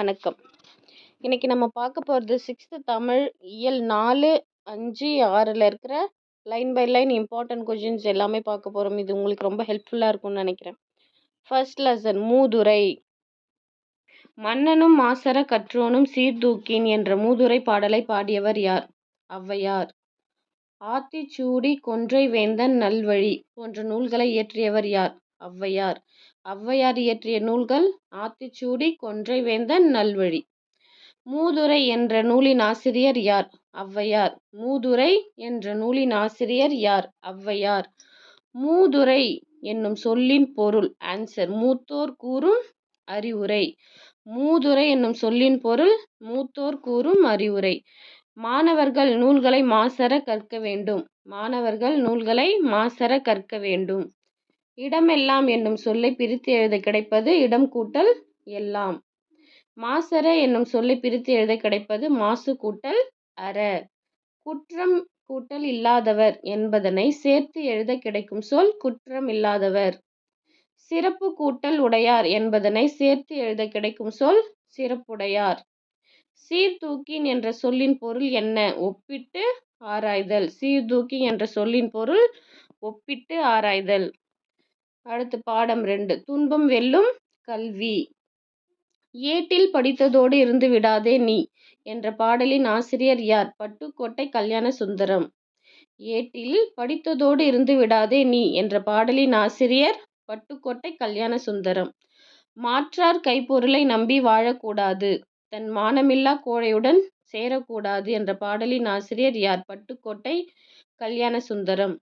வணக்கம். இன்னைக்கு நம்ம பார்க்க போகிறது 6th தமிழ் இயல் 4, 5, 6ல் இருக்கிற line by line important questions எல்லாமே பார்க்க போகிறோம். இது உங்களுக்கு ரொம்ப ஹெல்ப்ஃபுல்லாக இருக்கும்னு நினைக்கிறேன். ஃபர்ஸ்ட் லெசன் மூதுரை. மன்னனும் மாசற கற்றோனும் சீர்தூக்கின் என்ற மூதுரை பாடலை பாடியவர் யார்? ஔவையார். ஆத்திச்சூடி, கொன்றை வேந்தன், நல்வழி போன்ற நூல்களை இயற்றியவர் யார்? ஔவையார். ஔவையார் இயற்றிய நூல்கள் ஆத்திச்சூடி, கொன்றை வேந்தன், நல்வழி. மூதுரை என்ற நூலின் ஆசிரியர் யார்? ஔவையார். மூதுரை என்ற நூலின் ஆசிரியர் யார்? ஔவையார். மூதுரை என்னும் சொல்லின் பொருள். ஆன்சர், மூத்தோர் கூறும் அறிவுரை. மூதுரை என்னும் சொல்லின் பொருள் மூத்தோர் கூறும் அறிவுரை. மாணவர்கள் நூல்களை மாசற கற்க வேண்டும். மாணவர்கள் நூல்களை மாசற கற்க வேண்டும். இடமெல்லாம் என்னும் சொல்லை பிரித்து எழுத கிடைப்பது இடம் கூட்டல் எல்லாம். மாசற என்னும் சொல்லை பிரித்து எழுத கிடைப்பது மாசு கூட்டல் அற. குற்றம் கூட்டல் இல்லாதவர் என்பதனை சேர்த்து எழுத கிடைக்கும் சொல் குற்றம் இல்லாதவர். சிறப்பு கூட்டல் உடையார் என்பதனை சேர்த்து எழுத கிடைக்கும் சொல் சிறப்புடையார். சீர்தூக்கின் என்ற சொல்லின் பொருள் என்ன? ஒப்பிட்டு ஆராய்தல். சீர்தூக்கி என்ற சொல்லின் பொருள் ஒப்பிட்டு ஆராய்தல். அடுத்து பாடம் 2, துன்பம் வெல்லும் கல்வி. ஏட்டில் படித்ததோடு இருந்து விடாதே நீ என்ற பாடலின் ஆசிரியர் யார்? பட்டுக்கோட்டை கல்யாண சுந்தரம். ஏட்டில் படித்ததோடு இருந்து விடாதே நீ என்ற பாடலின் ஆசிரியர் பட்டுக்கோட்டை கல்யாண சுந்தரம். மாற்றார் கைப்பொருளை நம்பி வாழக்கூடாது, தன் மானமில்லா கோழையுடன் சேரக்கூடாது என்ற பாடலின் ஆசிரியர் யார்? பட்டுக்கோட்டை கல்யாண சுந்தரம்.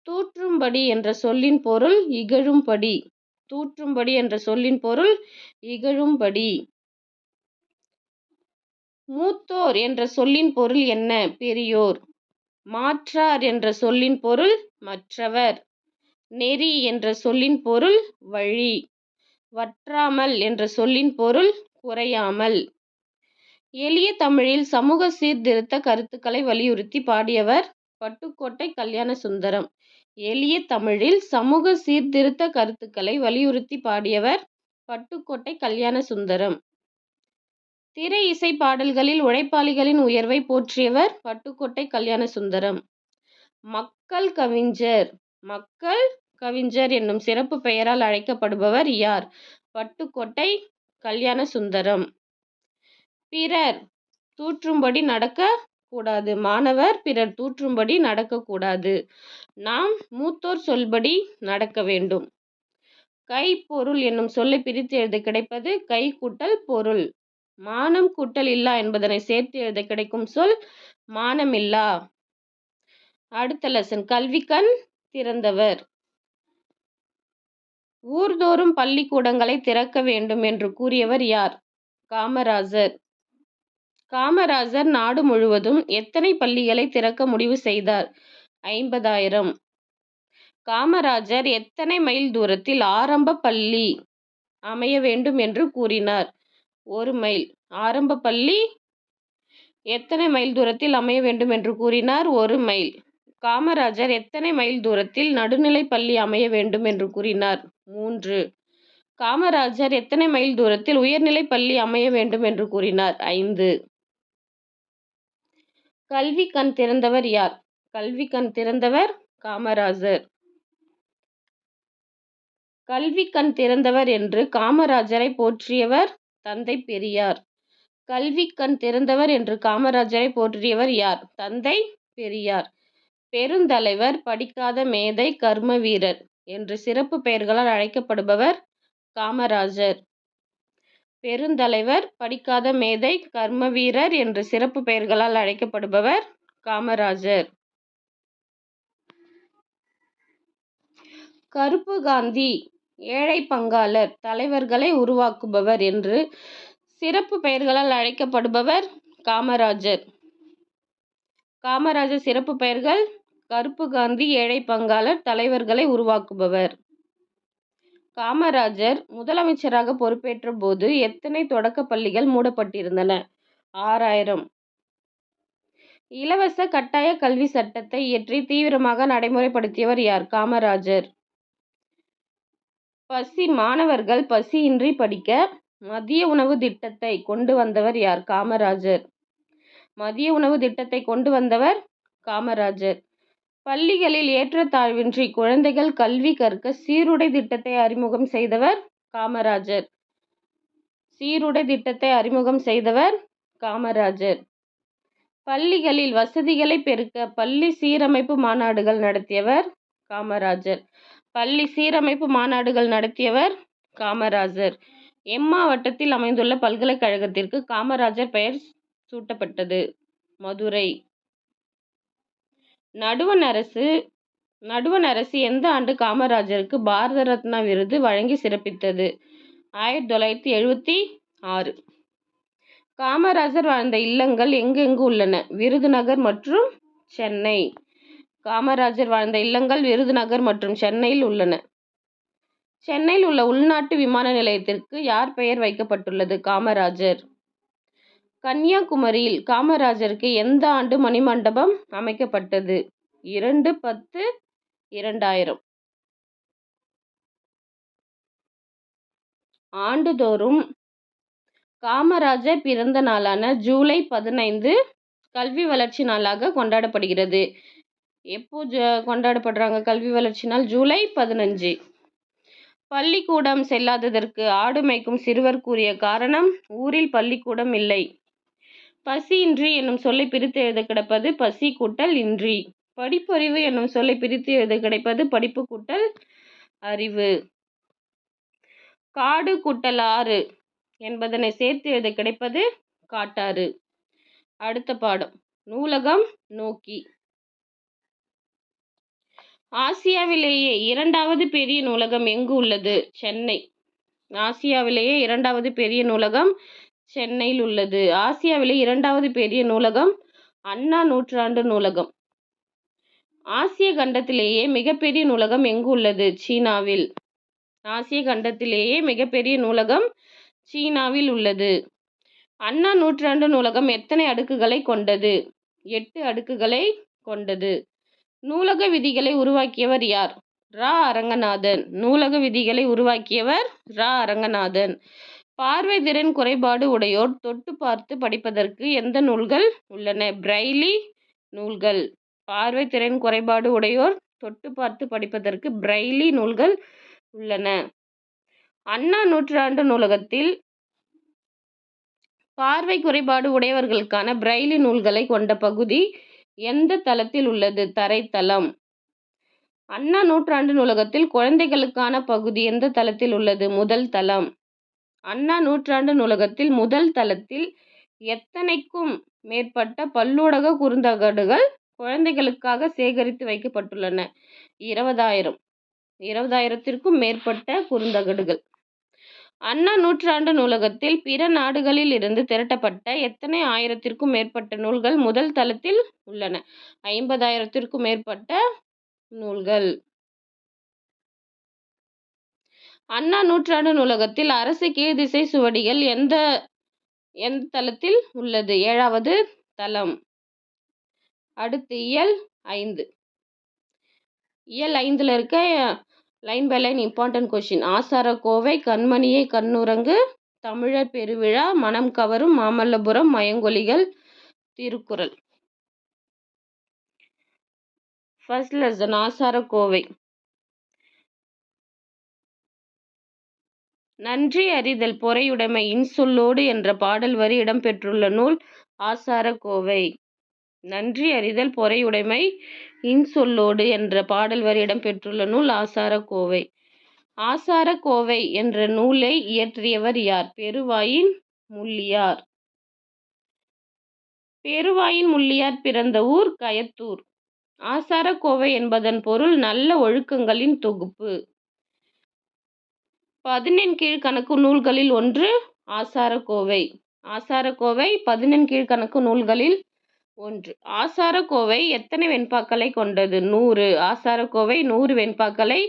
தூற்றும்படி என்ற சொல்லின் பொருள் இகழும்படி. தூற்றும்படி என்ற சொல்லின் பொருள் இகழும்படி. மூத்தோர் என்ற சொல்லின் பொருள் என்ன? பெரியோர். மாற்றார் என்ற சொல்லின் பொருள் மற்றவர். நெறி என்ற சொல்லின் பொருள் வழி. வற்றாமல் என்ற சொல்லின் பொருள் குறையாமல். எளிய தமிழில் சமூக சீர்திருத்த கருத்துக்களை வலியுறுத்தி பாடியவர் பட்டுக்கோட்டை கல்யாண சுந்தரம். எளிய தமிழில் சமூக சீர்திருத்த கருத்துக்களை வலியுறுத்தி பாடியவர் பட்டுக்கோட்டை கல்யாண சுந்தரம். திரை இசை பாடல்களில் உழைப்பாளிகளின் உயர்வை போற்றியவர் பட்டுக்கோட்டை கல்யாண சுந்தரம். மக்கள் கவிஞர். மக்கள் கவிஞர் என்னும் சிறப்பு பெயரால் அழைக்கப்படுபவர் யார்? பட்டுக்கோட்டை கல்யாண சுந்தரம். பிறர் தூற்றும்படி நடக்க கூடாது. மாணவர் பிறர் தூற்றும்படி நடக்கக்கூடாது. நாம் மூத்தோர் சொல்படி நடக்க வேண்டும். கை பொருள் என்னும் சொல்லை பிரித்து எழுத கிடைப்பது கை கூட்டல் பொருள். மானம் கூட்டல் இல்லா என்பதனை சேர்த்து எழுத கிடைக்கும் சொல் மானமில்லா. அடுத்த லெசன் கல்விக்கண் திறந்தவர். ஊர்தோறும் பள்ளிக்கூடங்களை திறக்க வேண்டும் என்று கூறியவர் யார்? காமராஜர். காமராஜர் நாடு முழுவதும் எத்தனை பள்ளிகளை திறக்க முடிவு செய்தார்? 50,000. காமராஜர் எத்தனை மைல் தூரத்தில் ஆரம்ப பள்ளி அமைய வேண்டும் என்று கூறினார்? 1 மைல். ஆரம்ப பள்ளி எத்தனை மைல் தூரத்தில் அமைய வேண்டும் என்று கூறினார்? 1 மைல். காமராஜர் எத்தனை மைல் தூரத்தில் நடுநிலை பள்ளி அமைய வேண்டும் என்று கூறினார்? 3. காமராஜர் எத்தனை மைல் தூரத்தில் உயர்நிலை பள்ளி அமைய வேண்டும் என்று கூறினார்? 5. கல்வி கண் திறந்தவர் யார்? கல்வி கண் திறந்தவர் காமராஜர். கல்வி கண் திறந்தவர் என்று காமராஜரை போற்றியவர் தந்தை பெரியார். கல்வி கண் திறந்தவர் என்று காமராஜரை போற்றியவர் யார்? தந்தை பெரியார். பெருந்தலைவர், படிக்காத மேதை, கர்ம வீரர் என்று சிறப்பு பெயர்களால் அழைக்கப்படுபவர் காமராஜர். பெருந்தலைவர், படிக்காத மேதை, கர்ம வீரர் என்று சிறப்பு பெயர்களால் அழைக்கப்படுபவர் காமராஜர். கருப்பு காந்தி, ஏழை பங்காளர், தலைவர்களை உருவாக்குபவர் என்று சிறப்பு பெயர்களால் அழைக்கப்படுபவர் காமராஜர். காமராஜர் சிறப்பு பெயர்கள் கருப்பு காந்தி, ஏழை பங்காளர், தலைவர்களை உருவாக்குபவர். காமராஜர் முதலமைச்சராக பொறுப்பேற்ற போது எத்தனை தொடக்க பள்ளிகள் மூடப்பட்டிருந்தன? 6,000. இலவச கட்டாய கல்வி சட்டத்தை இயற்றி தீவிரமாக நடைமுறைப்படுத்தியவர் யார்? காமராஜர். மாணவர்கள் பசியின்றி படிக்க மதிய உணவு திட்டத்தை கொண்டு வந்தவர் யார்? காமராஜர். மதிய உணவு திட்டத்தை கொண்டு வந்தவர் காமராஜர். பள்ளிகளில் ஏற்றத்தாழ்வின்றி குழந்தைகள் கல்வி கற்க சீருடை திட்டத்தை அறிமுகம் செய்தவர் காமராஜர். சீருடை திட்டத்தை அறிமுகம் செய்தவர் காமராஜர். பள்ளிகளில் வசதிகளை பெருக்க பள்ளி சீரமைப்பு மாநாடுகள் நடத்தியவர் காமராஜர். பள்ளி சீரமைப்பு மாநாடுகள் நடத்தியவர் காமராஜர். எம்மாவட்டத்தில் அமைந்துள்ள பல்கலைக்கழகத்திற்கு காமராஜர் பெயர் சூட்டப்பட்டது. மதுரை. நடுவண் அரசு எந்த ஆண்டு காமராஜருக்கு பாரத ரத்னா விருது வழங்கி சிறப்பித்தது? 1976. காமராஜர் வாழ்ந்த இல்லங்கள் எங்கெங்கு உள்ளன? விருதுநகர் மற்றும் சென்னை. காமராஜர் வாழ்ந்த இல்லங்கள் விருதுநகர் மற்றும் சென்னையில் உள்ளன. சென்னையில் உள்ள உள்நாட்டு விமான நிலையத்திற்கு யார் பெயர் வைக்கப்பட்டுள்ளது? காமராஜர். கன்னியாகுமரியில் காமராஜருக்கு எந்த ஆண்டு மணிமண்டபம் அமைக்கப்பட்டது? 2/10/2000. ஆண்டுதோறும் காமராஜர் பிறந்த நாளான ஜூலை 15 கல்வி வளர்ச்சி நாளாக கொண்டாடப்படுகிறது. எப்போ கொண்டாடப்படுறாங்க கல்வி வளர்ச்சி நாள்? ஜூலை 15. பள்ளிக்கூடம் செல்லாததற்கு ஆடு மேய்க்கும் சிறுவர் கூறிய காரணம்? ஊரில் பள்ளிக்கூடம் இல்லை. பசியின்றி என்னும் சொல்லை பிரித்து எழுத கிடைப்பது பசி கூட்டல் இன்றி. படிப்பறிவு என்னும் சொல்லை பிரித்து எழுத கிடைப்பது படிப்பு கூட்டல் அறிவு. காடு கூட்டல் ஆறு என்பதனை சேர்த்து எழுத கிடைப்பது காட்டாறு. அடுத்த பாடம் நூலகம் நோக்கி. ஆசியாவிலேயே 2வது பெரிய நூலகம் எங்கு உள்ளது? சென்னை. ஆசியாவிலேயே 2வது பெரிய நூலகம் சென்னையில் உள்ளது. ஆசியாவிலே 2வது பெரிய நூலகம் அண்ணா நூற்றாண்டு நூலகம். ஆசிய கண்டத்திலேயே மிகப்பெரிய நூலகம் எங்கு உள்ளது? சீனாவில். ஆசிய கண்டத்திலேயே மிகப்பெரிய நூலகம் சீனாவில் உள்ளது. அண்ணா நூற்றாண்டு நூலகம் எத்தனை அடுக்குகளை கொண்டது? 8 அடுக்குகளை கொண்டது. நூலக விதிகளை உருவாக்கியவர் யார்? ரா. அரங்கநாதன். நூலக விதிகளை உருவாக்கியவர் ரா. அரங்கநாதன். பார்வை திறன் குறைபாடு உடையோர் தொட்டு பார்த்து படிப்பதற்கு எந்த நூல்கள் உள்ளன? பிரெய்லி நூல்கள். பார்வை திறன் குறைபாடு உடையோர் தொட்டு பார்த்து படிப்பதற்கு பிரெய்லி நூல்கள் உள்ளன. அண்ணா நூற்றாண்டு நூலகத்தில் பார்வை குறைபாடு உடையவர்களுக்கான பிரெய்லி நூல்களை கொண்ட பகுதி எந்த தளத்தில் உள்ளது? தரைத்தளம். அண்ணா நூற்றாண்டு நூலகத்தில் குழந்தைகளுக்கான பகுதி எந்த தளத்தில் உள்ளது? முதல் தளம். அண்ணா நூற்றாண்டு நூலகத்தில் முதல் தளத்தில் எத்தனைக்கும் மேற்பட்ட பல்லூடக குறுந்தகடுகள் குழந்தைகளுக்காக சேகரித்து வைக்கப்பட்டுள்ளன? 20,000. 20,000த்திற்கும் மேற்பட்ட குறுந்தகடுகள். அண்ணா நூற்றாண்டு நூலகத்தில் பிற நாடுகளில் இருந்து திரட்டப்பட்ட எத்தனை ஆயிரத்திற்கும் மேற்பட்ட நூல்கள் முதல் தளத்தில் உள்ளன? 50,000த்திற்கும் மேற்பட்ட நூல்கள். அண்ணா நூற்றாண்டு நூலகத்தில் அரசு கீழ்திசை சுவடிகள் எந்த தளத்தில் உள்ளது? 7வது தளம். அடுத்து இயல் 5. இயல் 5ல் இருக்க line by line important question. ஆசாரக்கோவை, கண்மணியே கண்ணுறங்கு, தமிழர் பெருவிழா, மனம் கவரும் மாமல்லபுரம், மயங்கொலிகள், திருக்குறள். ஃபர்ஸ்ட் லெசன் ஆசாரக்கோவை. நன்றி அறிதல் பொறையுடைமை இன்சொல்லோடு என்ற பாடல் வரி இடம்பெற்றுள்ள நூல் ஆசாரக்கோவை. நன்றி அறிதல் பொறையுடைமை இன்சொல்லோடு என்ற பாடல் வரி இடம்பெற்றுள்ள நூல் ஆசாரக்கோவை. ஆசாரக்கோவை என்ற நூலை இயற்றியவர் யார்? பெருவாயின் முள்ளியார். பெருவாயின் முள்ளியார் பிறந்த ஊர் கயத்தூர். ஆசாரக்கோவை என்பதன் பொருள் நல்ல ஒழுக்கங்களின் தொகுப்பு. 11 கீழ்க்கணக்கு நூல்களில் ஒன்று ஆசாரக்கோவை. ஆசாரக்கோவை 11 கீழ்க்கணக்கு நூல்களில் ஒன்று. ஆசாரக்கோவை எத்தனை வெண்பாக்களை கொண்டது? 100. ஆசாரக்கோவை 100 வெண்பாக்களை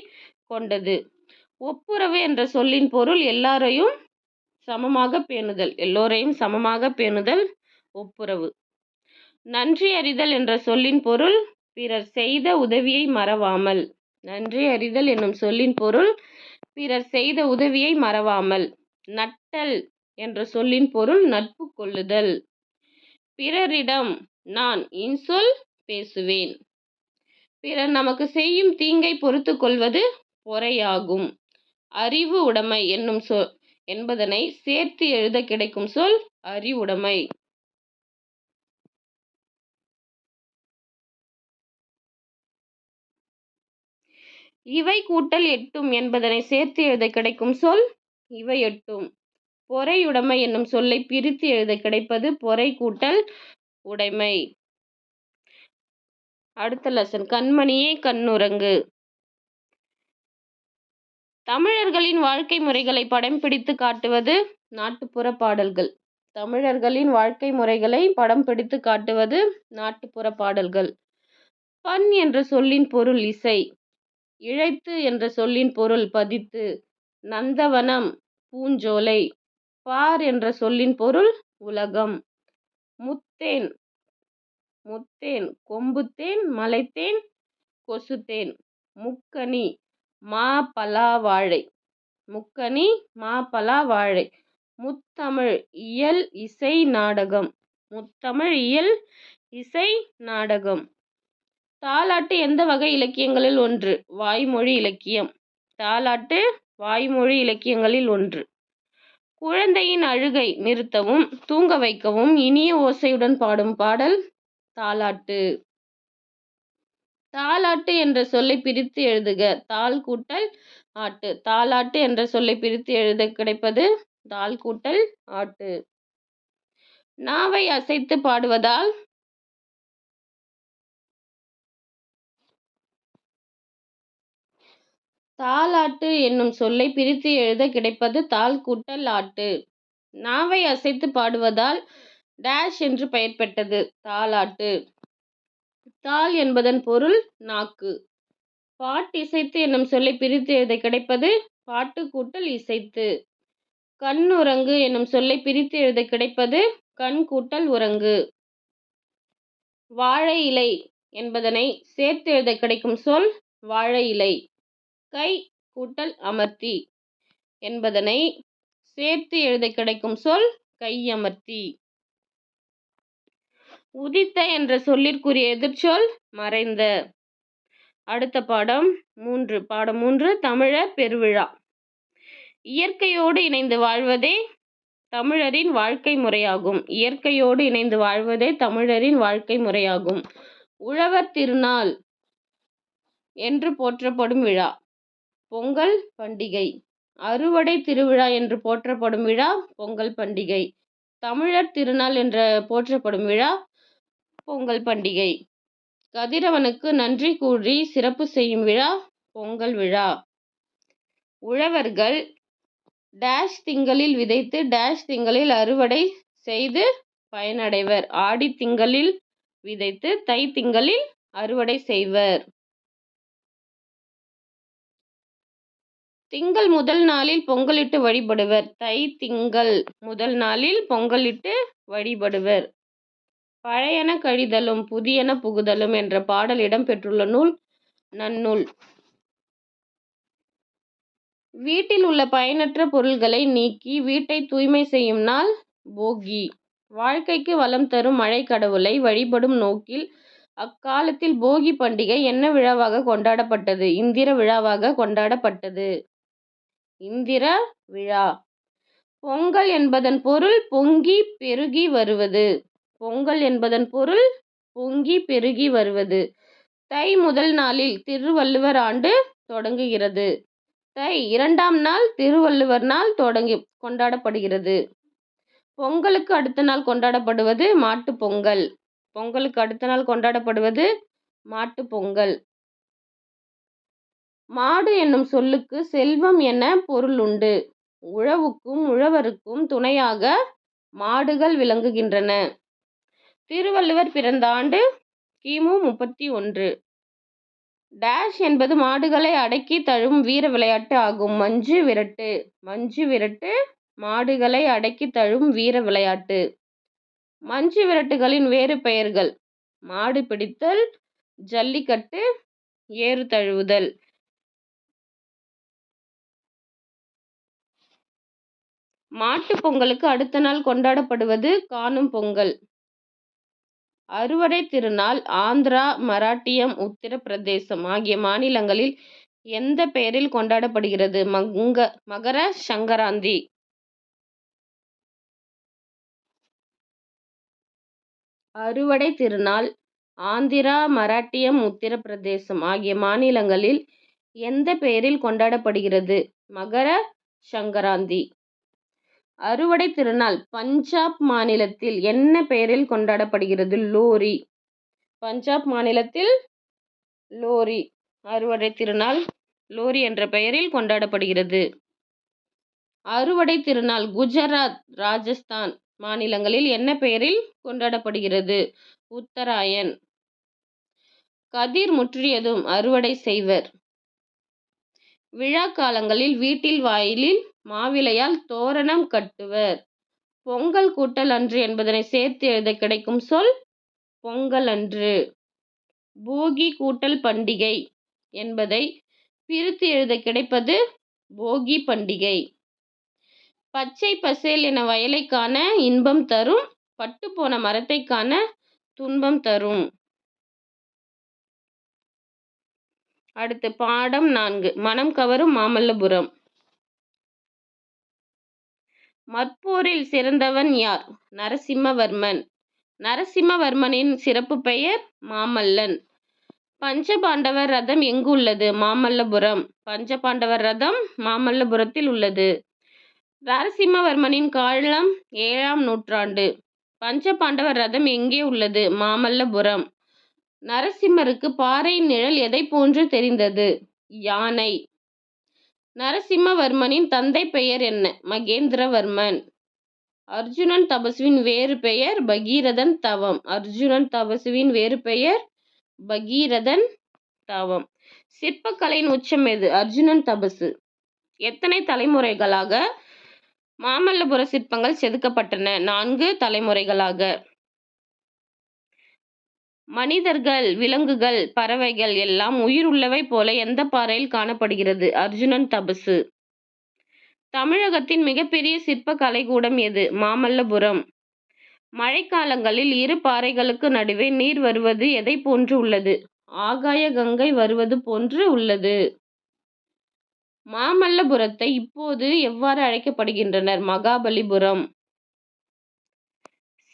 கொண்டது. ஒப்புரவு என்ற சொல்லின் பொருள் எல்லாரையும் சமமாக பேணுதல். எல்லோரையும் சமமாக பேணுதல் ஒப்புரவு. நன்றி அறிதல் என்ற சொல்லின் பொருள் பிறர் செய்த உதவியை மறவாமல். நன்றி அறிதல் என்னும் சொல்லின் பொருள் பிறர் செய்த உதவியை மறவாமல். நட்டல் என்ற சொல்லின் பொருள் நட்பு கொள்ளுதல். பிறரிடம் நான் இன்சொல் பேசுவேன். பிறர் நமக்கு செய்யும் தீங்கை பொறுத்துக் கொள்வது பொறையாகும். அறிவு உடைமை என்பதனை சேர்த்து எழுத கிடைக்கும் சொல் அறிவுடைமை. இவை கூட்டல் எட்டும் என்பதனை சேர்த்து எழுத கிடைக்கும் சொல் இவை எட்டும். பொறையுடைமை என்னும் சொல்லை பிரித்து எழுத கிடைப்பது பொறை கூட்டல் உடைமை. அடுத்த லெசன் கண்மணியே கண்ணுறங்கு. தமிழர்களின் வாழ்க்கை முறைகளை படம் பிடித்து காட்டுவது நாட்டுப்புற பாடல்கள். தமிழர்களின் வாழ்க்கை முறைகளை படம் பிடித்து காட்டுவது நாட்டுப்புற பாடல்கள். பண் என்ற சொல்லின் பொருள் இசை. இழைத்து என்ற சொல்லின் பொருள் பதித்து. நந்தவனம் பூஞ்சோலை. பார் என்ற சொல்லின் பொருள் உலகம். முத்தேன் முத்தேன் கொம்புத்தேன் மலைத்தேன் கொசுத்தேன். முக்கனி மா பலா வாழை. முக்கனி மா பலா வாழை. முத்தமிழ் இயல் இசை நாடகம். முத்தமிழ் இயல் இசை நாடகம். தாலாட்டு எந்த வகை இலக்கியங்களில் ஒன்று? வாய்மொழி இலக்கியம். தாலாட்டு வாய்மொழி இலக்கியங்களில் ஒன்று. குழந்தையின் அழுகை நிறுத்தவும் தூங்க வைக்கவும் இனிய ஓசையுடன் பாடும் பாடல் தாலாட்டு. தாலாட்டு என்ற சொல்லை பிரித்து எழுதுக. தால் கூட்டல் ஆட்டு. தாலாட்டு என்ற சொல்லை பிரித்து எழுத கிடைப்பது தால் கூட்டல் ஆட்டு. நாவை அசைத்து பாடுவதால் தாலாட்டு என்னும் சொல்லை பிரித்து எழுத கிடைப்பது தால் கூட்டல் ஆட்டு. நாவை அசைத்து பாடுவதால் டேஷ் என்று பெயர் பெற்றது தாலாட்டு. தால் என்பதன் பொருள் நாக்கு. பாட்டிசைத்து என்னும் சொல்லை பிரித்து எழுத கிடைப்பது பாட்டு கூட்டல் இசைத்து. கண்ணுறங்கு என்னும் சொல்லை பிரித்து எழுத கிடைப்பது கண் கூட்டல் உறங்கு. வாழை இலை என்பதனை சேர்த்து எழுத கிடைக்கும் சொல் வாழை இலை. கை கூட்டல் அமர்த்தி என்பதனை சேர்த்து எழுத கிடைக்கும் சொல் கையமர்த்தி. உதித்த என்ற சொல்லிற்குரிய எதிர்ச்சொல் மறைந்த. அடுத்த பாடம் 3 தமிழர் பெருவிழா. இயற்கையோடு இணைந்து வாழ்வதே தமிழரின் வாழ்க்கை முறையாகும். இயற்கையோடு இணைந்து வாழ்வதே தமிழரின் வாழ்க்கை முறையாகும். உழவர் திருநாள் என்று போற்றப்படும் விழா பொங்கல் பண்டிகை. அறுவடை திருவிழா என்று போற்றப்படும் விழா பொங்கல் பண்டிகை. தமிழர் திருநாள் என்று போற்றப்படும் விழா பொங்கல் பண்டிகை. கதிரவனுக்கு நன்றி கூறி சிறப்பு செய்யும் விழா பொங்கல் விழா. உழவர்கள் டேஷ் திங்களில் விதைத்து டேஷ் திங்களில் அறுவடை செய்து பயனடைவர். ஆடி திங்களில் விதைத்து தை திங்களில் அறுவடை செய்வர். திங்கள் முதல் நாளில் பொங்கலிட்டு வழிபடுவர். தை திங்கள் முதல் நாளில் பொங்கலிட்டு வழிபடுவர். பழையன கழிதலும் புதியன புகுதலும் என்ற பாடல் இடம்பெற்றுள்ள நூல் நன்னூல். வீட்டில் உள்ள பயனற்ற பொருள்களை நீக்கி வீட்டை தூய்மை செய்யும் நாள் போகி. வாழ்க்கைக்கு வளம் தரும் மழை கடவுளை வழிபடும் நோக்கில் அக்காலத்தில் போகி பண்டிகை என்ன விழாவாக கொண்டாடப்பட்டது? இந்திர விழாவாக கொண்டாடப்பட்டது. இந்திர விழா. பொங்கல் என்பதன் பொருள் பொங்கி பெருகி வருவது. பொங்கல் என்பதன் பொருள் பொங்கி பெருகி வருவது. தை முதல் நாளில் திருவள்ளுவர் ஆண்டு தொடங்குகிறது. தை 2ஆம் நாள் திருவள்ளுவர் நாள் கொண்டாடப்படுகிறது. பொங்கலுக்கு அடுத்த நாள் கொண்டாடப்படுவது மாட்டுப் பொங்கல். பொங்கலுக்கு அடுத்த நாள் கொண்டாடப்படுவது மாட்டுப் பொங்கல். மாடு என்னும் சொல்லுக்கு செல்வம் என பொருள் உண்டு. உழவுக்கும் உழவருக்கும் துணையாக மாடுகள் விளங்குகின்றன. திருவள்ளுவர் பிறந்த ஆண்டு கிமு 31. டேஷ் என்பது மாடுகளை அடக்கி தழுவும் வீர விளையாட்டு ஆகும். மஞ்சு விரட்டு. மஞ்சு விரட்டு மாடுகளை அடக்கி தழுவும் வீர விளையாட்டு. மஞ்சு விரட்டுகளின் வேறு பெயர்கள் மாடு பிடித்தல், ஜல்லிக்கட்டு, ஏறு தழுவுதல். மாட்டுப் பொங்கலுக்கு அடுத்த நாள் கொண்டாடப்படுவது காணும் பொங்கல். அறுவடை திருநாள் ஆந்திரா, மராட்டியம், உத்தரப்பிரதேசம் ஆகிய மாநிலங்களில் எந்த பெயரில் கொண்டாடப்படுகிறது? மகர சங்கராந்தி. அறுவடை திருநாள் ஆந்திரா, மராட்டியம், உத்தரப்பிரதேசம் ஆகிய மாநிலங்களில் எந்த பெயரில் கொண்டாடப்படுகிறது? மகர சங்கராந்தி. அறுவடை திருநாள் பஞ்சாப் மாநிலத்தில் என்ன பெயரில் கொண்டாடப்படுகிறது? லோரி. பஞ்சாப் மாநிலத்தில் லோரி. அறுவடை திருநாள் லோரி என்ற பெயரில் கொண்டாடப்படுகிறது. அறுவடை திருநாள் குஜராத், ராஜஸ்தான் மாநிலங்களில் என்ன பெயரில் கொண்டாடப்படுகிறது? உத்தராயன். கதிர் முற்றியதும் அறுவடை செய்வர். விழா காலங்களில் வீட்டில் வாயிலில் மாவிலையால் தோரணம் கட்டுவர். பொங்கல் கூட்டல் அன்று என்பதனை சேர்த்து எழுத கிடைக்கும் சொல் பொங்கல் அன்று. போகி கூட்டல் பண்டிகை என்பதை பிரித்து எழுத கிடைப்பது போகி பண்டிகை. பச்சை பசேல் என வயலை காண இன்பம் தரும், பட்டுப்போன மரத்தை காண துன்பம் தரும். அடுத்து பாடம் 4 மனம் கவரும் மாமல்லபுரம். மற்போரில் சிறந்தவன் யார்? நரசிம்மவர்மன். நரசிம்மவர்மனின் சிறப்பு பெயர் மாமல்லன். பஞ்சபாண்டவர் ரதம் எங்கு உள்ளது? மாமல்லபுரம். பஞ்சபாண்டவர் ரதம் மாமல்லபுரத்தில் உள்ளது. நரசிம்மவர்மனின் காலம் 7ஆம் நூற்றாண்டு. பஞ்சபாண்டவர் ரதம் எங்கே உள்ளது? மாமல்லபுரம். நரசிம்மருக்கு பாறை நிழல் எதை போன்று தெரிந்தது? யானை. நரசிம்மவர்மனின் தந்தை பெயர் என்ன? மகேந்திரவர்மன். அர்ஜுனன் தபசுவின் வேறு பெயர் பகீரதன் தவம். அர்ஜுனன் தபசுவின் வேறு பெயர் பகீரதன் தவம். சிற்பக்கலையின் உச்சம் எது? அர்ஜுனன் தபசு. எத்தனை தலைமுறைகளாக மாமல்லபுர சிற்பங்கள் செதுக்கப்பட்டன? 4 தலைமுறைகளாக. மனிதர்கள், விலங்குகள், பறவைகள் எல்லாம் உயிர் உள்ளவை போல எந்த பாறையில் காணப்படுகிறது? அர்ஜுனன் தபசு. தமிழகத்தின் மிகப்பெரிய சிற்ப கலைக்கூடம் எது? மாமல்லபுரம். மழைக்காலங்களில் இரு பாறைகளுக்கு நடுவே நீர் வருவது எதை போன்று உள்ளது? ஆகாய கங்கை வருவது போன்று உள்ளது. மாமல்லபுரத்தை இப்போது எவ்வாறு அழைக்கப்படுகின்றனர்? மகாபலிபுரம்.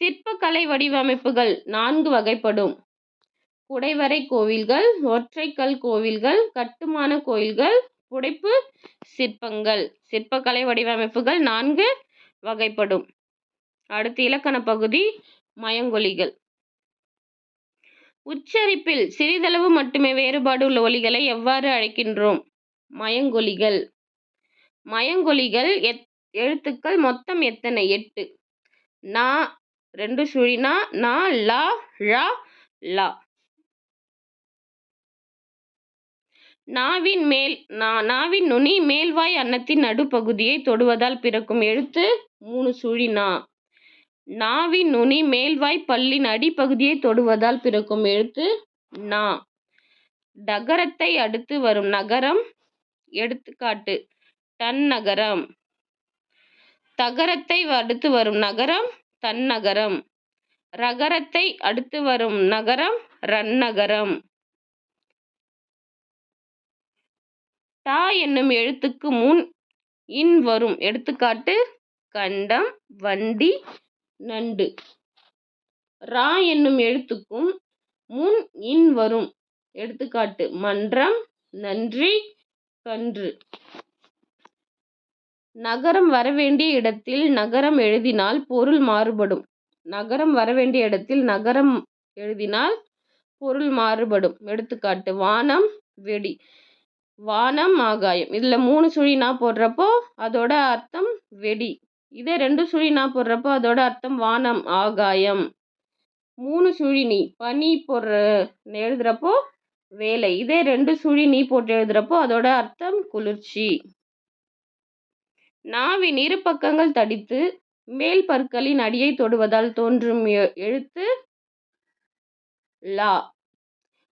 சிற்பக்கலை வடிவமைப்புகள் 4 வகைப்படும். குடைவரை கோவில்கள், ஒற்றைக்கல் கோவில்கள், கட்டுமான கோயில்கள், புடைப்பு சிற்பங்கள். சிற்பக்கலை வடிவமைப்புகள் 4 வகைப்படும். அடுத்து இலக்கண பகுதி மயங்கொலிகள். உச்சரிப்பில் சிறிதளவு மட்டுமே வேறுபாடு உள்ள ஒலிகளை எவ்வாறு அழைக்கின்றோம்? மயங்கொலிகள். மயங்கொலிகள் எழுத்துக்கள் மொத்தம் எத்தனை? 8. நா 2 சுழி நா, நா, லா, ழா, லா. நாவின் நுனி மேல்வாய் அன்னத்தின் நடுப்பகுதியை தொடுவதால் பிறக்கும் எழுத்து 3 சுழி நா. நாவின் நுனி மேல்வாய் பல்லின் அடிப்பகுதியை தொடுவதால் பிறக்கும் எழுத்து நா. டகரத்தை அடுத்து வரும் நகரம். எடுத்துக்காட்டு தன்னகரம். தகரத்தை அடுத்து வரும் நகரம் தன்னகரம். ரகரத்தை அடுத்து வரும் நகரம் ரன்னகரம். டா என்னும் எழுத்துக்கு முன் இன் வரும். எடுத்துக்காட்டு கண்டம், வண்டி, நண்டு. ரா என்னும் எழுத்துக்கும் முன் இன் வரும். எடுத்துக்காட்டு மன்றம், நன்றி, கன்று. நகரம் வரவேண்டிய இடத்தில் நகரம் எழுதினால் பொருள் மாறுபடும். நகரம் வரவேண்டிய இடத்தில் நகரம் எழுதினால் பொருள் மாறுபடும். எடுத்துக்காட்டு வானம், வெடி. வானம், ஆகாயம். இதில் 3 சுழி நா போடுறப்போ அதோட அர்த்தம் வெடி. இதே 2 சுழி நா போடுறப்போ அதோட அர்த்தம் வானம், ஆகாயம். 3 சுழி நீ பனி எழுதுறப்போ வேலை. இதே 2 சுழி நீ போட்டு எழுதுறப்போ அதோட அர்த்தம் குளிர்ச்சி. நாவின் இரு பக்கங்கள் தடித்து மேல் பற்களின் அடியை தொடுவதால் தோன்றும் எழுத்து லா.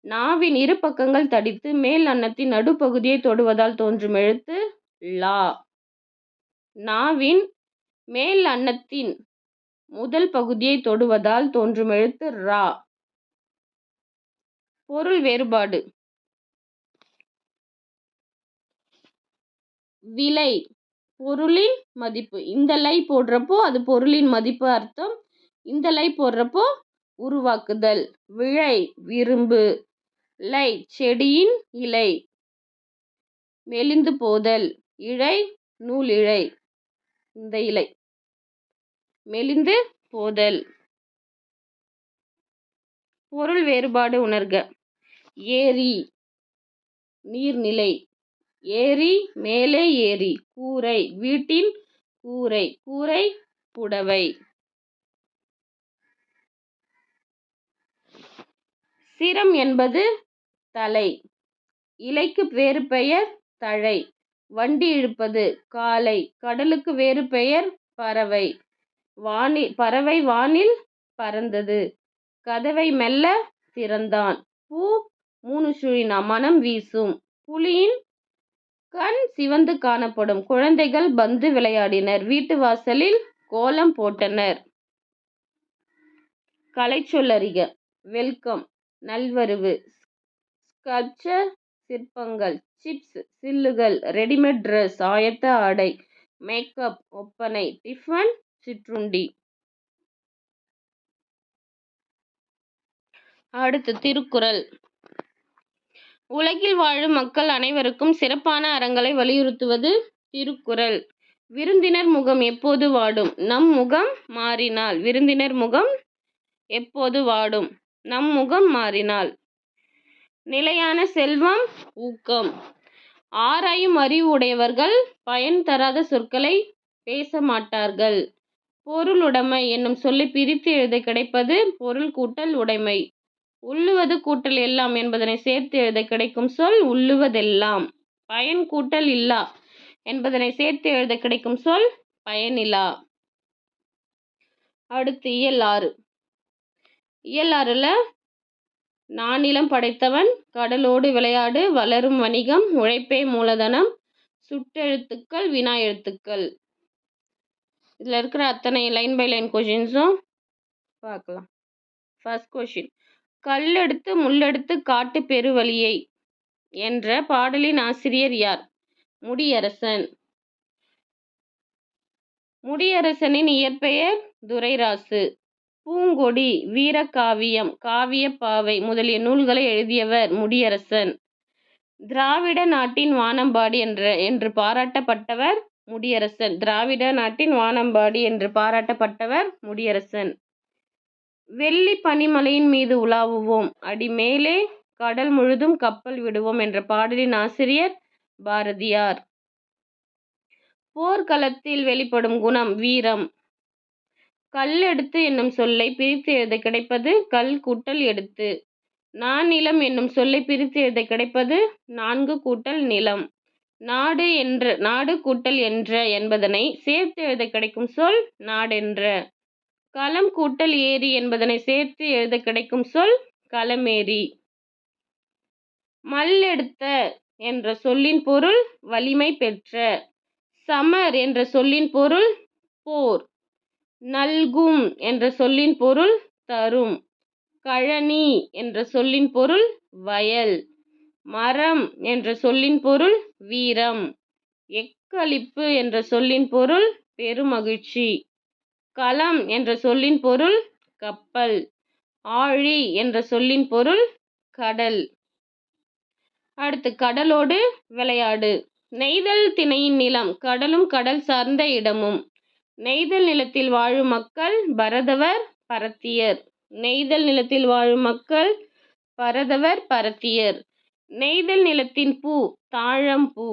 நாவின் இரு பக்கங்கள் தடித்து மேல் அன்னத்தின் நடுப்பகுதியை தொடுவதால் தோன்றும் எழுத்து லா. நாவின் மேல் அன்னத்தின் முதல் பகுதியை தொடுவதால் தோன்றும் எழுத்து ரா. பொருள் வேறுபாடு. விலை பொருளின் மதிப்பு. இந்த லை போடுறப்போ அது பொருளின் மதிப்பு அர்த்தம். இந்த லை போடுறப்போ உருவாக்குதல். விழை விரும்பு. லை செடியின் இலை. மெலிந்து போதல். இழை நூல் இழை. இந்த இலை மெலிந்து போதல். பொருள் வேறுபாடு உணர்க. ஏரி நீர்நிலை. ஏரி மேலே ஏரி. கூரை வீட்டின் கூரை. கூரை புடவை. சிரம் என்பது தலை. இலைக்கு வேறு பெயர் தழை. வண்டி இழுப்பது காளை. கடலுக்கு வேறு பெயர் பறவை. பறவை வானில் பறந்தது. கதவை மெல்ல திறந்தான். பூ 3 சுழினா மனம் வீசும். புலியின் கண் சிவந்து காணப்படும். குழந்தைகள் பந்து விளையாடினர். வீட்டு வாசலில் கோலம் போட்டனர். கலைச்சொல்லறிக. வெல்கம் நல்வரவு. ஸ்கல்ப்சர் சிற்பங்கள். சிப்ஸ் சில்லுகள். ரெடிமேட் ட்ரெஸ் ஆயத்த ஆடை. மேக்கப் ஒப்பனை. டிஃபன் சிற்றுண்டி. அடுத்து திருக்குறள். உலகில் வாழும் மக்கள் அனைவருக்கும் சிறப்பான அறங்களை வலியுறுத்துவது திருக்குறள். விருந்தினர் முகம் எப்போது வாடும்? நம் முகம் மாறினால். விருந்தினர் முகம் எப்போது வாடும்? நம் முகம் மாறினால். நிலையான செல்வம் ஊக்கம். ஆராயும் அறிவு உடையவர்கள் பயன் தராத சொற்களை பேச மாட்டார்கள். பொருளுடைமை என்னும் சொல்லை பிரித்து எழுத கிடைப்பது பொருள் கூட்டல் உடைமை. உள்ளுவது கூட்டல் எல்லாம் என்பதனை சேர்த்து எழுத கிடைக்கும் சொல் உள்ளுவதெல்லாம். பயன் கூட்டல் இல்லா என்பதனை சேர்த்து எழுத கிடைக்கும் சொல் பயனிலா. அடுத்து இயல் 6. இயல் 6ல நானிலம் படைத்தவன், கடலோடு விளையாடு, வளரும் வணிகம், உழைப்பே மூலதனம், சுட்டெழுத்துக்கள், வினா எழுத்துக்கள். இதில் இருக்கிற அத்தனை லைன் பை லைன் கொஷின்ஸும் பார்க்கலாம். First question. கல்லெடுத்து முள்ளெடுத்து காட்டு பெருவழியை என்ற பாடலின் ஆசிரியர் யார்? முடியரசன். முடியரசனின் இயற்பெயர் துரைராசு. பூங்கொடி, வீரகாவியம், காவியப்பாவை முதலிய நூல்களை எழுதியவர் முடியரசன். திராவிட நாட்டின் வானம்பாடி என்று பாராட்டப்பட்டவர் முடியரசன். திராவிட நாட்டின் வானம்பாடி என்று பாராட்டப்பட்டவர் முடியரசன். வெள்ளி பனிமலையின் மீது உலாவுவோம், அடி மேலே கடல் முழுதும் கப்பல் விடுவோம் என்ற பாடலின் ஆசிரியர் பாரதியார். போர்க்களத்தில் வெளிப்படும் குணம் வீரம். கல்லெடுத்து என்னும் சொல்லை பிரித்து எழுத கிடைப்பது கல் கூட்டல் எடுத்து. நானிலம் என்னும் சொல்லை பிரித்து எழுத கிடைப்பது 4 கூட்டல் நிலம். நாடு கூட்டல் என்ற என்பதனை சேர்த்து எழுத கிடைக்கும் சொல் நாடென்ற. களம் கூட்டல் ஏரி என்பதனை சேர்த்து எழுத கிடைக்கும் சொல் களமேரி. மல்லெடுத்த என்ற சொல்லின் பொருள் வலிமை பெற்ற. சமர் என்ற சொல்லின் பொருள் போர். நல்கும் என்ற சொல்லின் பொருள் தரும். கழனி என்ற சொல்லின் பொருள் வயல். மரம் என்ற சொல்லின் பொருள் வீரம். எக்களிப்பு என்ற சொல்லின் பொருள் பெருமகிழ்ச்சி. களம் என்ற சொல்லின் பொருள் கப்பல். ஆழி என்ற சொல்லின் பொருள் கடல். அடுத்து கடலோடு விளையாடு. நெய்தல் திணையின் நிலம் கடலும் கடல் சார்ந்த இடமும். நெய்தல் நிலத்தில் வாழும் மக்கள் பரதவர் பரத்தியர். நெய்தல் நிலத்தில் வாழும் மக்கள் பரதவர் பரத்தியர். நெய்தல் நிலத்தின் பூ தாழம்பூ.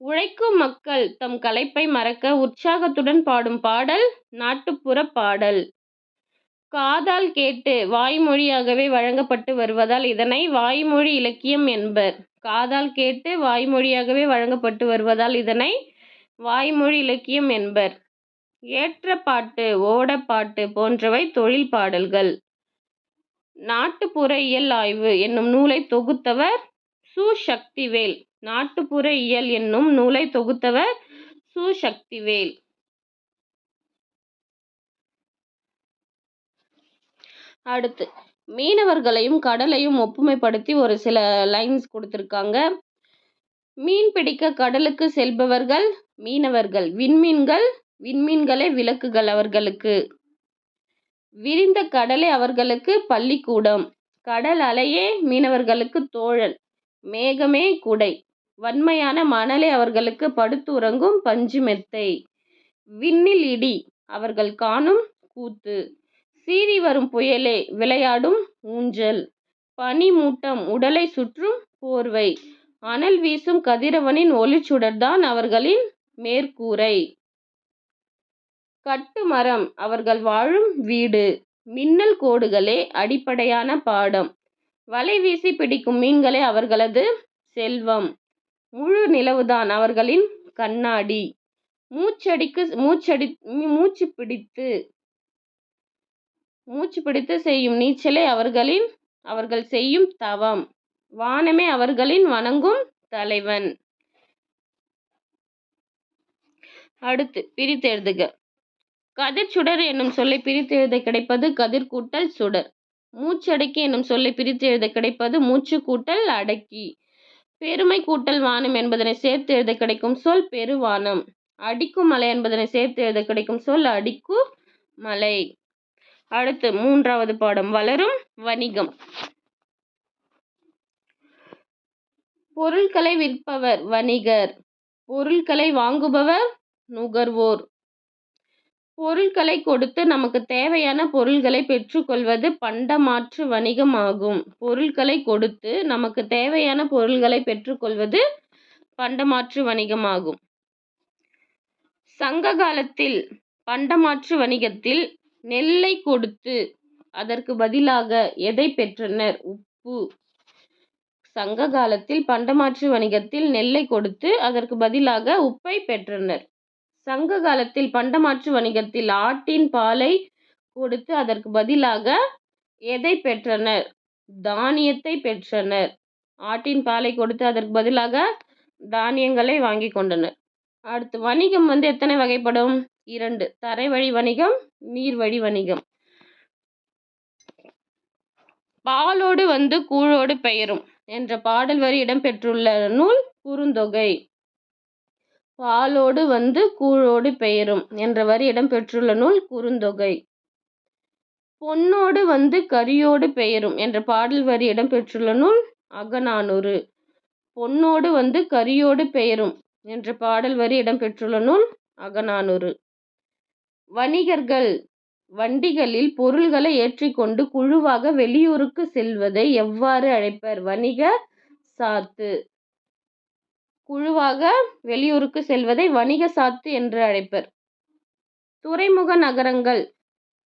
உழைக்கும் மக்கள் தம் களைப்பை மறக்க உற்சாகத்துடன் பாடும் பாடல் நாட்டுப்புற பாடல். காதால் கேட்டு வாய்மொழியாகவே வழங்கப்பட்டு வருவதால் இதனை வாய்மொழி இலக்கியம் என்பர். காதால் கேட்டு வாய்மொழியாகவே வழங்கப்பட்டு வருவதால் இதனை வாய்மொழி இலக்கியம் என்பர். ஏற்றப்பாட்டு ஓடப்பாட்டு போன்றவை தொழில் பாடல்கள். நாட்டுப்புற இயல் ஆய்வு என்னும் நூலை தொகுத்தவர் சு.சக்திவேல். நாட்டுப்புற இயல் என்னும் நூலை தொகுத்தவர் சு.சக்திவேல். அடுத்து மீனவர்களையும் கடலையும் ஒப்புமைப்படுத்தி ஒரு சில லைன்ஸ் கொடுத்துருக்காங்க. மீன் பிடிக்க கடலுக்கு செல்பவர்கள் மீனவர்கள். விண்மீன்கள் விண்மீன்களே விளக்குகள் அவர்களுக்கு. விரிந்த கடலே அவர்களுக்கு பள்ளிக்கூடம். கடல் அலையே மீனவர்களுக்கு தோழன். மேகமே குடை. வன்மையான மணலே அவர்களுக்கு படுத்துறங்கும் பஞ்சு மெத்தை. விண்ணில் இடி அவர்கள் காணும் கூத்து. சீறி வரும் புயலே விளையாடும் ஊஞ்சல். பனி மூட்டம் உடலை சுற்றும் போர்வை. அனல் வீசும் கதிரவனின் ஒளிச்சுடர்தான் அவர்களின் மேற்கூரை. கட்டுமரம் அவர்கள் வாழும் வீடு. மின்னல் கோடுகளே அடிப்படையான பாடம். வலை வீசி பிடிக்கும் மீன்களே அவர்களது செல்வம். முழு நிலவுதான் அவர்களின் கண்ணாடி. மூச்சு பிடித்து செய்யும் நீச்சலே அவர்கள் செய்யும் தவம். வானமே அவர்களின் வணங்கும் தலைவன். அடுத்து பிரித்தெழுதுக. கதிர்ச்சுடர் என்னும் சொல்லை பிரித்து எழுத கிடைப்பது கதிர் கூட்டல் சுடர். மூச்சடக்கி என்னும் சொல்லை பிரித்து எழுத கிடைப்பது மூச்சு கூட்டல் அடக்கி. பெருமை கூட்டல் வானம் என்பதனை சேர்த்து எழுத கிடைக்கும் சொல் பெருவானம். அடிக்கும் மலை என்பதனை சேர்த்து எழுத கிடைக்கும் சொல் அடிக்கு மலை. அடுத்து 3வது பாடம் வளரும் வணிகம். பொருட்களை விற்பவர் வணிகர். பொருட்களை வாங்குபவர் நுகர்வோர். பொருட்களை கொடுத்து நமக்கு தேவையான பொருள்களை பெற்றுக்கொள்வது பண்டமாற்று வணிகம் ஆகும். பொருட்களை கொடுத்து நமக்கு தேவையான பொருள்களை பெற்றுக்கொள்வது பண்டமாற்று வணிகம் ஆகும். சங்க காலத்தில் பண்டமாற்று வணிகத்தில் நெல்லை கொடுத்து அதற்கு பதிலாக எதை பெற்றனர்? உப்பு. சங்க காலத்தில் பண்டமாற்று வணிகத்தில் நெல்லை கொடுத்து அதற்கு பதிலாக உப்பை பெற்றனர். சங்க காலத்தில் பண்டமாற்று வணிகத்தில் ஆட்டின் பாலை கொடுத்து அதற்கு பதிலாக எதை பெற்றனர்? தானியத்தை பெற்றனர். ஆட்டின் பாலை கொடுத்து அதற்கு பதிலாக தானியங்களை வாங்கி கொண்டனர். அடுத்து வணிகம் எத்தனை வகைப்படும்? 2. தரை வழி வணிகம், நீர்வழி வணிகம். பாலோடு வந்து கூழோடு பெயரும் என்ற பாடல் வரி இடம்பெற்றுள்ள நூல் குறுந்தொகை. பாலோடு வந்து கூழோடு பெயரும் என்ற வரி இடம்பெற்றுள்ள நூல் குறுந்தொகை. பொன்னோடு வந்து கரியோடு பெயரும் என்ற பாடல் வரி இடம்பெற்றுள்ள நூல் அகநானூறு. பொன்னோடு வந்து கரியோடு பெயரும் என்ற பாடல் வரி இடம்பெற்றுள்ள நூல் அகநானூறு. வணிகர்கள் வண்டிகளில் பொருள்களை ஏற்றிக்கொண்டு குழுவாக வெளியூருக்கு செல்வதை எவ்வாறு அழைப்பர்? வணிக சாத்து. குழுவாக வெளியூருக்கு செல்வதை வணிக சாத்து என்று அழைப்பர். துறைமுக நகரங்கள்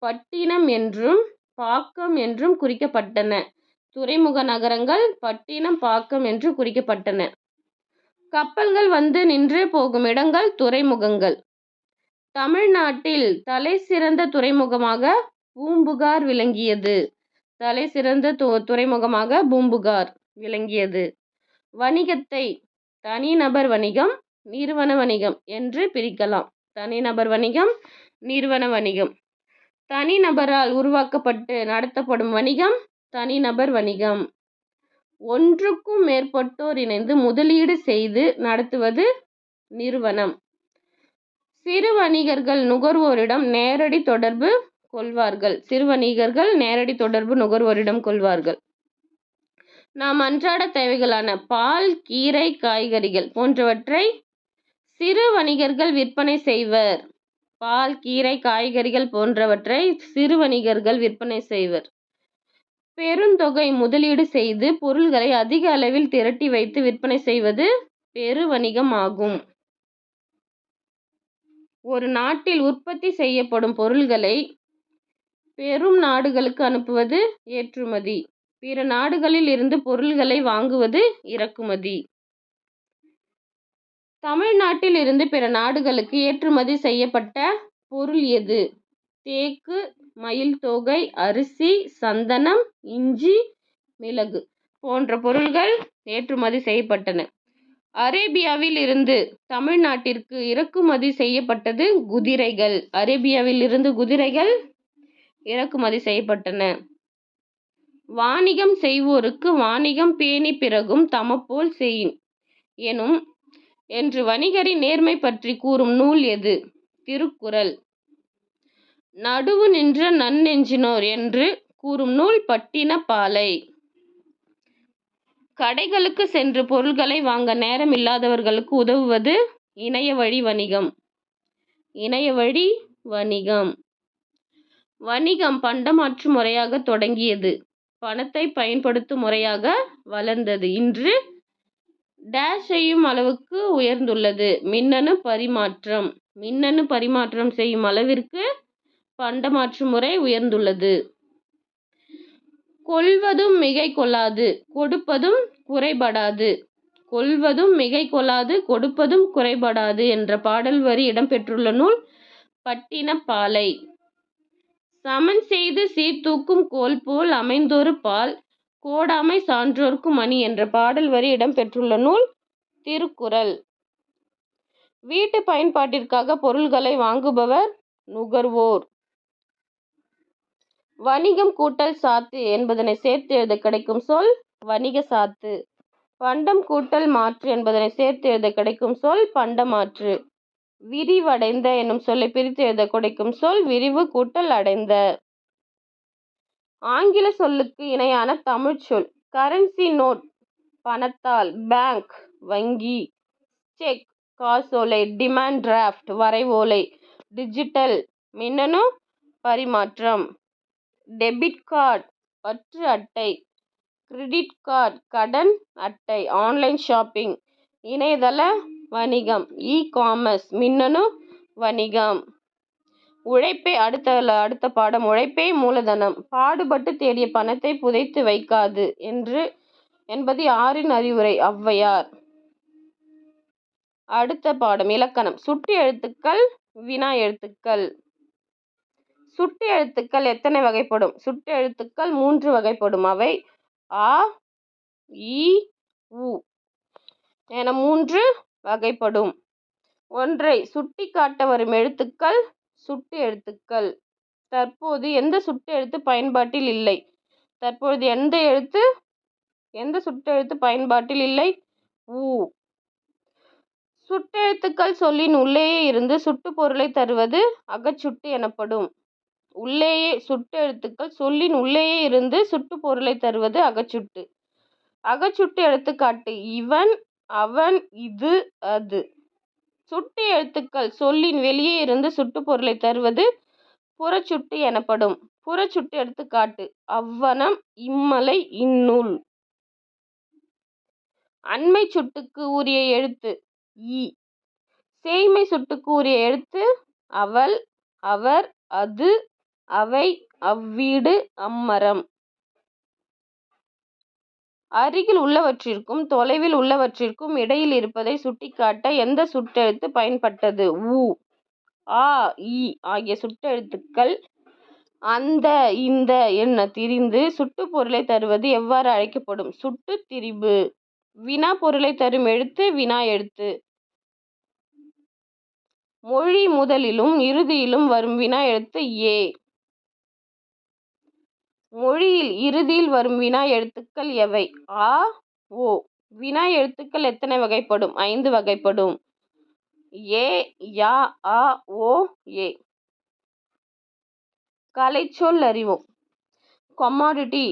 பட்டினம் என்றும் பாக்கம் என்றும் குறிக்கப்பட்டன. துறைமுக நகரங்கள் பட்டினம், பாக்கம் என்று குறிக்கப்பட்டன. கப்பல்கள் வந்து நின்று போகும் இடங்கள் துறைமுகங்கள். தமிழ்நாட்டில் தலை சிறந்த துறைமுகமாக பூம்புகார் விளங்கியது. தலை சிறந்த துறைமுகமாக பூம்புகார் விளங்கியது. வணிகத்தை தனிநபர் வணிகம், நிறுவன வணிகம் என்று பிரிக்கலாம். தனிநபர் வணிகம், நிறுவன வணிகம். தனிநபரால் உருவாக்கப்பட்டு நடத்தப்படும் வணிகம் தனிநபர் வணிகம். ஒன்றுக்கும் மேற்பட்டோர் இணைந்து முதலீடு செய்து நடத்துவது நிறுவனம். சிறு வணிகர்கள் நுகர்வோரிடம் நேரடி தொடர்பு கொள்வார்கள். சிறு வணிகர்கள் நேரடி தொடர்பு நுகர்வோரிடம் கொள்வார்கள். நாம் அன்றாட தேவைகளான பால், கீரை, காய்கறிகள் போன்றவற்றை சிறு வணிகர்கள் விற்பனை செய்வர். பால், கீரை, காய்கறிகள் போன்றவற்றை சிறு வணிகர்கள் விற்பனை செய்வர். பெருந்தொகை முதலீடு செய்து பொருள்களை அதிக அளவில் திரட்டி வைத்து விற்பனை செய்வது பெருவணிகம் ஆகும். ஒரு நாட்டில் உற்பத்தி செய்யப்படும் பொருள்களை பெரும் நாடுகளுக்கு அனுப்புவது ஏற்றுமதி. பிற நாடுகளில் இருந்து பொருள்களை வாங்குவது இறக்குமதி. தமிழ்நாட்டில் இருந்து பிற நாடுகளுக்கு ஏற்றுமதி செய்யப்பட்ட பொருள் எது? தேக்கு, மயில் தோகை, அரிசி, சந்தனம், இஞ்சி, மிளகு போன்ற பொருள்கள் ஏற்றுமதி செய்யப்பட்டன. அரேபியாவில் இருந்து தமிழ்நாட்டிற்கு இறக்குமதி செய்யப்பட்டது குதிரைகள். அரேபியாவில் இருந்து குதிரைகள் இறக்குமதி செய்யப்பட்டன. வாணிகம் செய்வோருக்கு வாணிகம் பேணி பிறகும் தமப்போல் செயின் எனும் என்று வணிகரின் நேர்மை பற்றி கூறும் நூல் எது? திருக்குறள். நடுவு நின்ற நன்னெஞ்சினோர் என்று கூறும் நூல் பட்டினப்பாலை. கடைகளுக்கு சென்று பொருள்களை வாங்க நேரம் இல்லாதவர்களுக்கு உதவுவது இணைய வழி வணிகம். இணைய வழி வணிகம். வணிகம் பண்டமாற்று முறையாக தொடங்கியது. பணத்தை பயன்படுத்தும் முறையாக வளர்ந்தது. இன்று டேஷ் செய்யும் அளவுக்கு உயர்ந்துள்ளது. மின்னணு பரிமாற்றம். மின்னணு பரிமாற்றம் செய்யும் அளவிற்கு பண்டமாற்று முறை உயர்ந்துள்ளது. கொள்வதும் மிகை கொள்ளாது கொடுப்பதும் குறைபடாது. கொள்வதும் மிகை கொள்ளாது கொடுப்பதும் குறைபடாது என்ற பாடல் வரி இடம்பெற்றுள்ள நூல் பட்டினப்பாலை. சமன் செய்து சீர்தூக்கும் கோல் போல் அமைந்தொரு பால் கோடாமை சான்றோர்க்கு மணி என்ற பாடல் வரி இடம்பெற்றுள்ள நூல் திருக்குறள். வீட்டு பயன்பாட்டிற்காக பொருள்களை வாங்குபவர் நுகர்வோர். வணிகம் கூட்டல் சாத்து என்பதனை சேர்த்து எழுத கிடைக்கும் சொல் வணிக சாத்து. பண்டம் கூட்டல் மாற்று என்பதனை சேர்த்து எழுத கிடைக்கும் சொல் பண்டமாற்று. விரிவடைந்த என்னும் சொல்லை பிரித்து எழுத கிடைக்கும் சொல் விரிவு கூட்டல் அடைந்த. ஆங்கில சொல்லுக்கு இணையான தமிழ் சொல். கரன்சி நோட் பணத்தால், பேங்க் வங்கி, செக் காசோலை, டிமாண்ட் டிராஃப்ட் வரைவோலை, டிஜிட்டல் மின்னணு பரிமாற்றம், டெபிட் கார்டு பற்று அட்டை, கிரெடிட் கார்டு கடன் அட்டை, ஆன்லைன் ஷாப்பிங் இணையதள வணிகம், இ-காமர்ஸ் மின்னணு வணிகம். உழைப்பே அடுத்த பாடம். உழைப்பே மூலதனம். பாடுபட்டு தேடிய பணத்தை புதைத்து வைக்காது என்பது யாரின் அறிவுரை? ஔவையார். அடுத்த பாடம் இலக்கணம். சுட்டு எழுத்துக்கள் வினா எழுத்துக்கள். சுட்டு எழுத்துக்கள் எத்தனை வகைப்படும்? சுட்டு எழுத்துக்கள் 3 வகைப்படும். அவை ஆ, இ, உ என 3 வகைப்படும். ஒன்றை சுட்டி காட்ட வரும் எழுத்துக்கள் சுட்டு எழுத்துக்கள். தற்போது எந்த சுட்டு எழுத்து பயன்பாட்டில் இல்லை? தற்பொழுது எந்த சுட்டு எழுத்து பயன்பாட்டில் இல்லை? ஊ. சுட்டெழுத்துக்கள் சொல்லின் உள்ளேயே இருந்து சுட்டு பொருளை தருவது அகச்சுட்டு எனப்படும். சுட்டெழுத்துக்கள் சொல்லின் உள்ளேயே இருந்து சுட்டு பொருளை தருவது அகச்சுட்டு. அகச்சுட்டு எடுத்துக்காட்டு இவன், அவன், இது, அது. சுட்டு எழுத்துக்கள் சொல்லின் வெளியே இருந்து சுட்டு பொருளை தருவது புறச்சுட்டு எனப்படும். புறச்சுட்டு எடுத்துக்காட்டு அவ்வனம், இம்மலை, இந்நூல். அண்மை சுட்டுக்கு உரிய எழுத்து இ. சேய்மை சுட்டுக்கு உரிய எழுத்து அவள், அவர், அது, அவை, அவ்வீடு, அம்மரம். அருகில் உள்ளவற்றிற்கும் தொலைவில் உள்ளவற்றிற்கும் இடையில் இருப்பதை சுட்டிக்காட்ட எந்த சுட்டெழுத்து பயன்பட்டது? உ. ஆ, இ ஆகிய சுட்டெழுத்துக்கள் அந்த, இந்த என திரிந்து சுட்டு பொருளை தருவது எவ்வாறு அழைக்கப்படும்? சுட்டு திரிபு. வினா பொருளை தரும் எழுத்து வினா எழுத்து. மொழி முதலிலும் இறுதியிலும் வரும் வினா எழுத்து ஏ. மொழியில் இறுதியில் வரும் வினா எழுத்துக்கள் எவை? ஆ, ஓ. வினா எழுத்துக்கள் எத்தனை வகைப்படும்? 5 வகைப்படும். ஏ, யா, ஆ, ஓ, ஏ. கலைச்சொல் அறிவோம். கமாடிட்டி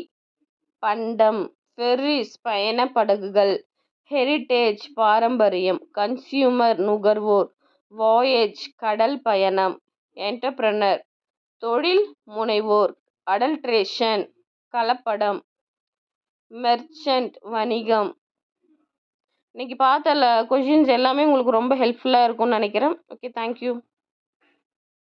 பண்டம், ஃபெர்ரிஸ் பயண படகுகள், ஹெரிட்டேஜ் பாரம்பரியம், கன்சியூமர் நுகர்வோர், வாயேஜ் கடல் பயணம், என்டர்பிரனர் தொழில் முனைவோர், அடல்ட்ரேஷன் கலப்படம், மெர்ச்சன்ட் வணிகம். இன்னைக்கு பார்த்த கொஷின்ஸ் எல்லாமே உங்களுக்கு ரொம்ப ஹெல்ப்ஃபுல்லாக இருக்கும்னு நினைக்கிறேன். Okay, thank you.